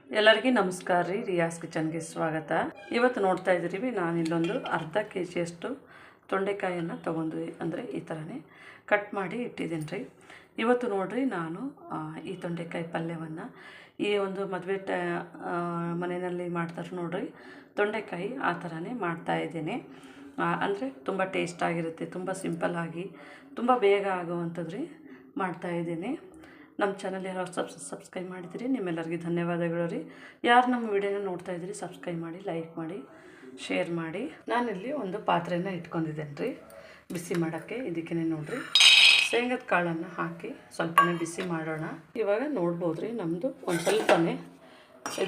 ಎಲ್ಲರಿಗೂ ನಮಸ್ಕಾರ ರೀ. ರಿಯಾಸ್ ಕಿಚನ್ಗೆ ಸ್ವಾಗತ. ಇವತ್ತು ನೋಡ್ತಾ ಇದ್ದೀರಿ ನಾನು ಇಲ್ಲೊಂದು ಅರ್ಧ ಕೆಜಿಯಷ್ಟು ತೊಂಡೆಕಾಯಿಯನ್ನು ತೊಗೊಂಡ್ವಿ, ಅಂದರೆ ಈ ಥರನೇ ಕಟ್ ಮಾಡಿ ಇಟ್ಟಿದ್ದೀನಿ ರೀ. ಇವತ್ತು ನೋಡ್ರಿ ನಾನು ಈ ತೊಂಡೆಕಾಯಿ ಪಲ್ಯವನ್ನು ಈ ಒಂದು ಮದುವೆ ಮನೆಯಲ್ಲಿ ಮಾಡ್ತಾರೆ ನೋಡ್ರಿ, ತೊಂಡೆಕಾಯಿ ಆ ಥರನೇ ಮಾಡ್ತಾಯಿದ್ದೀನಿ. ಅಂದರೆ ತುಂಬ ಟೇಸ್ಟಾಗಿರುತ್ತೆ, ತುಂಬ ಸಿಂಪಲ್ಲಾಗಿ ತುಂಬ ಬೇಗ ಆಗುವಂಥದ್ದು ರೀ ಮಾಡ್ತಾಯಿದ್ದೀನಿ. ನಮ್ಮ ಚಾನಲ್ ಯಾರು ಸಬ್ಸ್ಕ್ರೈಬ್ ಮಾಡಿದ್ದೀರಿ ನಿಮ್ಮೆಲ್ಲರಿಗೂ ಧನ್ಯವಾದಗಳು ರೀ. ಯಾರು ನಮ್ಮ ವಿಡಿಯೋನ ನೋಡ್ತಾ ಇದ್ದೀರಿ ಸಬ್ಸ್ಕ್ರೈಬ್ ಮಾಡಿ, ಲೈಕ್ ಮಾಡಿ, ಶೇರ್ ಮಾಡಿ. ನಾನಿಲ್ಲಿ ಒಂದು ಪಾತ್ರೆನ ಇಟ್ಕೊಂಡಿದ್ದೇನೆ ರೀ ಬಿಸಿ ಮಾಡೋಕ್ಕೆ. ಇದಕ್ಕೇ ನೋಡಿರಿ ಶೇಂಗದ ಕಾಳನ್ನು ಹಾಕಿ ಸ್ವಲ್ಪನೇ ಬಿಸಿ ಮಾಡೋಣ. ಇವಾಗ ನೋಡ್ಬೋದು ರೀ ನಮ್ಮದು ಒಂದು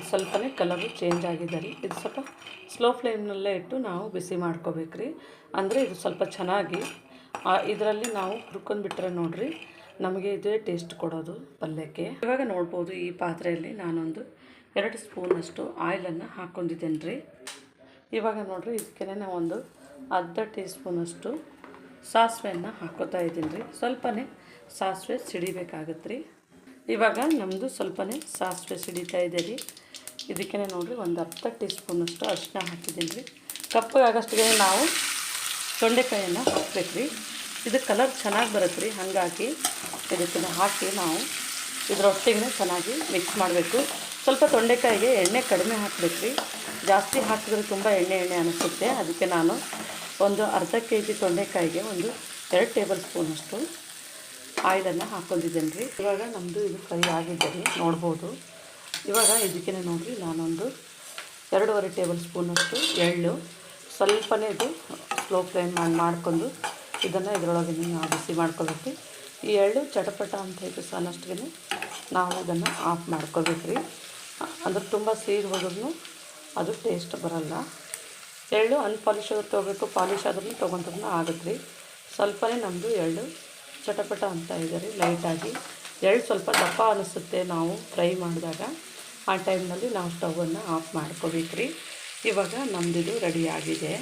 ಸ್ವಲ್ಪನೇ ಕಲರು ಚೇಂಜ್ ಆಗಿದೆ ರೀ. ಇದು ಸ್ವಲ್ಪ ಸ್ಲೋ ಫ್ಲೇಮ್ನಲ್ಲೇ ಇಟ್ಟು ನಾವು ಬಿಸಿ ಮಾಡ್ಕೋಬೇಕು ರೀ. ಅಂದರೆ ಇದು ಸ್ವಲ್ಪ ಚೆನ್ನಾಗಿ ಇದರಲ್ಲಿ ನಾವು ಹುರ್ಕೊಂಡ್ಬಿಟ್ರೆ ನೋಡಿರಿ ನಮಗೆ ಇದೇ ಟೇಸ್ಟ್ ಕೊಡೋದು ಪಲ್ಯಕ್ಕೆ. ಇವಾಗ ನೋಡ್ಬೋದು ಈ ಪಾತ್ರೆಯಲ್ಲಿ ನಾನೊಂದು 2 ಸ್ಪೂನಷ್ಟು ಆಯಿಲನ್ನು ಹಾಕ್ಕೊಂಡಿದ್ದೇನೆ ರೀ. ಇವಾಗ ನೋಡಿರಿ ಇದಕ್ಕೆ ನಾವು ಒಂದು ಅರ್ಧ ಟೀ ಸ್ಪೂನಷ್ಟು ಸಾಸಿವೆಯನ್ನು ಹಾಕ್ಕೋತಾ ಇದ್ದೀನಿ ರೀ. ಸ್ವಲ್ಪನೇ ಸಾಸಿವೆ ಸಿಡಿಬೇಕಾಗತ್ತೆ ರೀ. ಇವಾಗ ನಮ್ಮದು ಸ್ವಲ್ಪನೇ ಸಾಸಿವೆ ಸಿಡಿತಾ ಇದೆ ರೀ. ಇದಕ್ಕೆ ನೋಡಿರಿ ಒಂದು ಅರ್ಧ ಟೀ ಸ್ಪೂನಷ್ಟು ಅರಿಶಿನ ಹಾಕಿದ್ದೀನಿ ರೀ. ಕಪ್ಪಗಾಗಷ್ಟಿಗೆ ನಾವು ತೊಂಡೆಕಾಯನ್ನು ಹಾಕ್ಬೇಕು ರೀ. ಇದು ಕಲರ್ ಚೆನ್ನಾಗಿ ಬರುತ್ತೆ ರೀ, ಹಾಗಾಗಿ ಇದಕ್ಕೆ ಹಾಕಿ ನಾವು ಇದರೊಟ್ಟಿಗೆ ಚೆನ್ನಾಗಿ ಮಿಕ್ಸ್ ಮಾಡಬೇಕು. ಸ್ವಲ್ಪ ತೊಂಡೆಕಾಯಿಗೆ ಎಣ್ಣೆ ಕಡಿಮೆ ಹಾಕಬೇಕು ರೀ. ಜಾಸ್ತಿ ಹಾಕಿದ್ರೆ ತುಂಬ ಎಣ್ಣೆ ಅನಿಸುತ್ತೆ. ಅದಕ್ಕೆ ನಾನು ಒಂದು ಅರ್ಧ ಕೆಜಿ ತೊಂಡೆಕಾಯಿಗೆ ಒಂದು 2 ಟೇಬಲ್ ಸ್ಪೂನಷ್ಟು ಆಯಿಲನ್ನು ಹಾಕ್ಕೊಂಡಿದ್ದೇನೆ ರೀ. ಇವಾಗ ನಮ್ಮದು ಇದು ಫ್ರೈ ಆಗಿದೆ ರೀ, ನೋಡ್ಬೋದು. ಇವಾಗ ಇದಕ್ಕೆ ನೋಡಿರಿ ನಾನೊಂದು 2.5 ಟೇಬಲ್ ಸ್ಪೂನಷ್ಟು ಎಳ್ಳು, ಸ್ವಲ್ಪನೇ ಇದು ಸ್ಲೋ ಫ್ಲೇಮ್ ಮಾಡ್ಕೊಂಡು ಇದನ್ನು ಇದರೊಳಗೆ ನಾವು ಬಿಸಿ ಮಾಡ್ಕೊಬೇಕು. ಈ ಎಳ್ಳು ಚಟಪಟ ಅಂತ ಹೇಳಿ ಅನ್ನಷ್ಟಿಗೆ ನಾವು ಇದನ್ನು ಆಫ್ ಮಾಡ್ಕೊಬೇಕು ರೀ. ಅಂದ್ರೆ ತುಂಬ ಸೀದ್ ಹೋದ್ರೂ ಅದು ಟೇಸ್ಟ್ ಬರೋಲ್ಲ. ಎಳ್ಳು ಅನ್ಪಾಲಿಶ್ ಆದ್ರೂ ತೊಗೋಬೇಕು, ಪಾಲಿಶ್ ಆದ್ರೂ ತೊಗೊಂಡ್ರೂ ಆಗುತ್ತೆ ರೀ. ಸ್ವಲ್ಪನೇ ನಮ್ಮದು ಎಳ್ಳು ಚಟಪಟ ಅಂತ ಇದೆ ರೀ ಲೈಟಾಗಿ. ಎಳ್ಳು ಸ್ವಲ್ಪ ದಪ್ಪ ಅನಿಸುತ್ತೆ ನಾವು ಫ್ರೈ ಮಾಡಿದಾಗ. ಆ ಟೈಮ್ನಲ್ಲಿ ನಾವು ಸ್ಟವನ್ನು ಆಫ್ ಮಾಡ್ಕೋಬೇಕು ರೀ. ಇವಾಗ ನಮ್ಮದಿದು ರೆಡಿ ಆಗಿದೆ.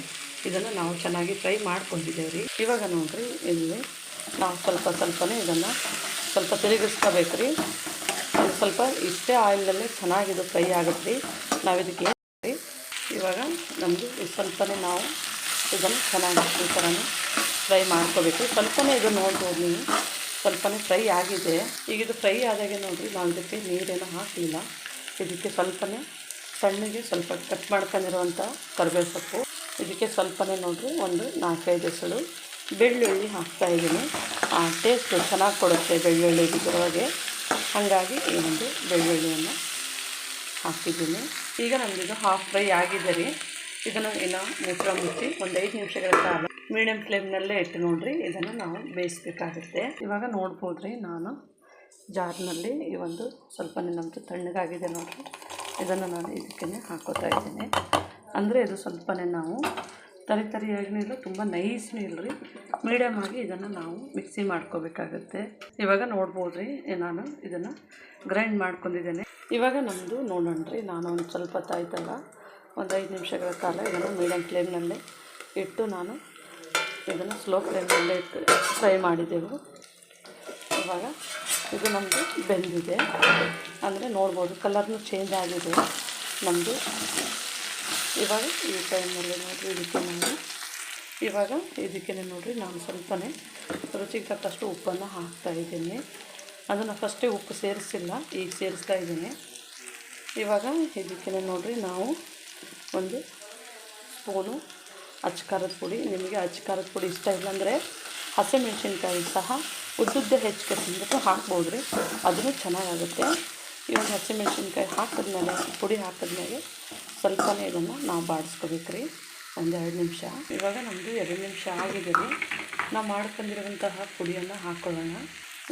ಇದನ್ನು ನಾವು ಚೆನ್ನಾಗಿ ಫ್ರೈ ಮಾಡ್ಕೊಂಡಿದ್ದೇವೆ ರೀ. ಇವಾಗ ನೋಡಿರಿ ಇಲ್ಲಿ ನಾವು ಸ್ವಲ್ಪನೇ ಇದನ್ನು ಸ್ವಲ್ಪ ತಿರುಗಿಸ್ಕೋಬೇಕು ರೀ. ಅದು ಸ್ವಲ್ಪ ಇಷ್ಟೇ ಆಯಿಲಲ್ಲೇ ಚೆನ್ನಾಗಿದು ಫ್ರೈ ಆಗುತ್ತೆ ರೀ. ನಾವು ಇದಕ್ಕೆ ರೀ ಇವಾಗ ನಮ್ಮದು ಸ್ವಲ್ಪನೇ ನಾವು ಇದನ್ನು ಚೆನ್ನಾಗಿ ಈ ಥರನೇ ಫ್ರೈ ಮಾಡ್ಕೋಬೇಕು. ಸ್ವಲ್ಪನೇ ಇದು ನೋಡ್ಬೋದು ನೀವು, ಸ್ವಲ್ಪನೇ ಫ್ರೈ ಆಗಿದೆ. ಈಗ ಇದು ಫ್ರೈ ಆದಾಗೆ ನೋಡಿರಿ ನಾವು ಇದಕ್ಕೆ ನೀರೇನು ಹಾಕಲಿಲ್ಲ. ಇದಕ್ಕೆ ಸ್ವಲ್ಪನೇ ಸಣ್ಣಗೆ ಸ್ವಲ್ಪ ಕಟ್ ಮಾಡ್ಕೊಂಡಿರುವಂಥ ಕರಿಬೇವು ಸೊಪ್ಪು, ಇದಕ್ಕೆ ಸ್ವಲ್ಪನೇ ನೋಡಿರಿ ಒಂದು 4-5 ಎಸಳು ಬೆಳ್ಳುಳ್ಳಿ ಹಾಕ್ತಾಯಿದ್ದೀನಿ. ಟೇಸ್ಟ್ ಚೆನ್ನಾಗಿ ಕೊಡುತ್ತೆ ಬೆಳ್ಳುಳ್ಳಿ ಇದರೊಳಗೆ, ಹಾಗಾಗಿ ಈ ಒಂದು ಬೆಳ್ಳುಳ್ಳಿಯನ್ನು ಹಾಕಿದ್ದೀನಿ. ಈಗ ನಮ್ಮದಿದು ಹಾಫ್ ಫ್ರೈ ಆಗಿದೆ ರೀ. ಇದನ್ನು ಇನ್ನೂ ಮುಚ್ಚಿ ಒಂದು 5 ನಿಮಿಷಗಳ ಕಾಲ ಮೀಡಿಯಮ್ ಫ್ಲೇಮ್ನಲ್ಲೇ ಇಟ್ಟು ನೋಡಿರಿ ಇದನ್ನು ನಾವು ಬೇಯಿಸಬೇಕಾಗುತ್ತೆ. ಇವಾಗ ನೋಡ್ಬೋದು ರೀ ನಾನು ಜಾರ್ನಲ್ಲಿ ಈ ಒಂದು ಸ್ವಲ್ಪನೇ ನಮ್ಮದು ತಣ್ಣಗಾಗಿದೆ ನೋಡಿರಿ. ಇದನ್ನು ನಾನು ಇದಕ್ಕೆ ಹಾಕ್ಕೋತಾ ಇದ್ದೀನಿ. ಅಂದರೆ ಇದು ಸ್ವಲ್ಪನೇ ನಾವು ತರಿಯಾಗಿನಿಲ್ಲ, ತುಂಬ ನೈಸ್ನೂ ಇಲ್ಲರಿ, ಮೀಡಿಯಮ್ ಆಗಿ ಇದನ್ನು ನಾವು ಮಿಕ್ಸಿ ಮಾಡ್ಕೋಬೇಕಾಗುತ್ತೆ. ಇವಾಗ ನೋಡ್ಬೋದು ರೀ ನಾನು ಇದನ್ನು ಗ್ರೈಂಡ್ ಮಾಡ್ಕೊಂಡಿದ್ದೇನೆ. ಇವಾಗ ನಮ್ಮದು ನೋಡೋಣ ರೀ. ನಾನು ಒಂದು ಸ್ವಲ್ಪ ತಾಯ್ತಲ್ಲ ಒಂದು 5 ನಿಮಿಷಗಳ ಕಾಲ ಇದನ್ನು ಮೀಡಿಯಮ್ ಫ್ಲೇಮ್ನಲ್ಲೇ ಇಟ್ಟು ನಾನು ಇದನ್ನು ಸ್ಲೋ ಫ್ಲೇಮ್ನಲ್ಲೇ ಇಟ್ಟು ಫ್ರೈ ಮಾಡಿದ್ದೆವು. ಇವಾಗ ಇದು ನಮ್ಮದು ಬೆಂದಿದೆ, ಅಂದರೆ ನೋಡ್ಬೋದು ಕಲರ್ನು ಚೇಂಜ್ ಆಗಿದೆ ನಮ್ಮದು. ಇವಾಗ ಈ ಟೈಮ್ನಲ್ಲಿ ನೋಡಿರಿ ಇದಕ್ಕೆ ನೋಡಿರಿ ನಾನು ಸ್ವಲ್ಪನೇ ರುಚಿಗೆ ತಕ್ಕಷ್ಟು ಉಪ್ಪನ್ನು ಹಾಕ್ತಾಯಿದ್ದೀನಿ. ಅದನ್ನು ಫಸ್ಟೇ ಉಪ್ಪು ಸೇರಿಸಿಲ್ಲ, ಈಗ ಸೇರಿಸ್ತಾ ಇದ್ದೀನಿ. ಇವಾಗ ಇದಕ್ಕೆ ನೋಡಿರಿ ನಾವು ಒಂದು ಸ್ಪೂನು ಅಚ್ಕಾರದ ಪುಡಿ, ನಿಮಗೆ ಅಚ್ಕಾರದ ಪುಡಿ ಇಷ್ಟ ಇಲ್ಲಾಂದರೆ ಹಸಿಮೆಣಸಿನ್ಕಾಯಿ ಸಹ ಉದ್ದುದ್ದ ಹೆಚ್ಚಿಗೆ ತಿಂದ್ಬಿಟ್ಟು ಹಾಕ್ಬೋದು ರೀ, ಅದೂ ಚೆನ್ನಾಗಾಗುತ್ತೆ. ಈ ಒಂದು ಹಸಿಮೆಣಸಿನ್ಕಾಯಿ ಹಾಕಿದ್ಮೇಲೆ ಪುಡಿ ಹಾಕಿದ್ಮೇಲೆ ಸ್ವಲ್ಪನೇ ಇದನ್ನು ನಾವು ಬಾಡಿಸ್ಕೋಬೇಕು ರೀ ಒಂದು 2 ನಿಮಿಷ. ಇವಾಗ ನಮ್ಮದು 2 ನಿಮಿಷ ಆಗಿದೆ ರೀ. ನಾವು ಮಾಡ್ಕೊಂಡಿರುವಂತಹ ಪುಡಿಯನ್ನು ಹಾಕ್ಕೊಳ್ಳೋಣ.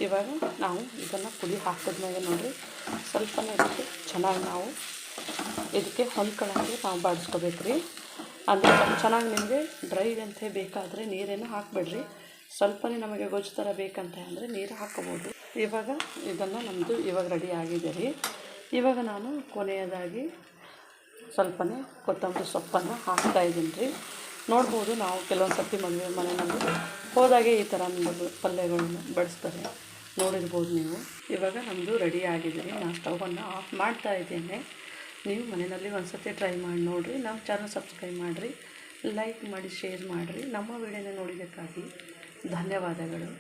ಇವಾಗ ನಾವು ಇದನ್ನು ಪುಡಿ ಹಾಕಿದ್ಮೇಲೆ ನೋಡಿರಿ ಸ್ವಲ್ಪನೇ ಇದಕ್ಕೆ ಚೆನ್ನಾಗಿ ನಾವು ಇದಕ್ಕೆ ಹೊಂದ್ಕೊಳ್ಳೋಂಗೆ ನಾವು ಬಾಡಿಸ್ಕೋಬೇಕು ರೀ. ಅಂದರೆ ಸ್ವಲ್ಪ ಚೆನ್ನಾಗಿ ನಿಮಗೆ ಡ್ರೈ ಅಂತ ಬೇಕಾದರೆ ನೀರೇನು ಹಾಕಬೇಡ್ರಿ, ಸ್ವಲ್ಪನೇ ನಮಗೆ ಗೊಜ್ಜು ಥರ ಬೇಕಂತ ಅಂದರೆ ನೀರು ಹಾಕ್ಕೋಬೋದು. ಇವಾಗ ಇದನ್ನು ನಮ್ಮದು ಇವಾಗ ರೆಡಿ ಆಗಿದೆ ರೀ. ಇವಾಗ ನಾನು ಕೊನೆಯದಾಗಿ ಸ್ವಲ್ಪನೇ ಕೊತ್ತಂಬರಿ ಸೊಪ್ಪನ್ನು ಹಾಕ್ತಾಯಿದ್ದೀನಿ ರೀ. ನೋಡ್ಬೋದು ನಾವು ಕೆಲವೊಂದು ಸರ್ತಿ ಮದುವೆ ಮನೆಯಲ್ಲಿ ಹೋದಾಗೆ ಈ ಥರ ಪಲ್ಯಗಳನ್ನ ಬಡಿಸ್ತಾರೆ, ನೋಡಿರ್ಬೋದು ನೀವು. ಇವಾಗ ನಮ್ಮದು ರೆಡಿ ಆಗಿದೆ ರೀ. ನಾನು ಸ್ಟವನ್ನು ಆಫ್ ಮಾಡ್ತಾಯಿದ್ದೇನೆ. ನೀವು ಮನೆಯಲ್ಲಿ ಒಂದ್ಸತಿ ಟ್ರೈ ಮಾಡಿ ನೋಡಿರಿ. ನಮ್ಮ ಚಾನಲ್ ಸಬ್ಸ್ಕ್ರೈಬ್ ಮಾಡಿರಿ, ಲೈಕ್ ಮಾಡಿ, ಶೇರ್ ಮಾಡಿರಿ. ನಮ್ಮ ವಿಡಿಯೋನ ನೋಡಿದ್ದಕ್ಕಾಗಿ ಧನ್ಯವಾದಗಳು.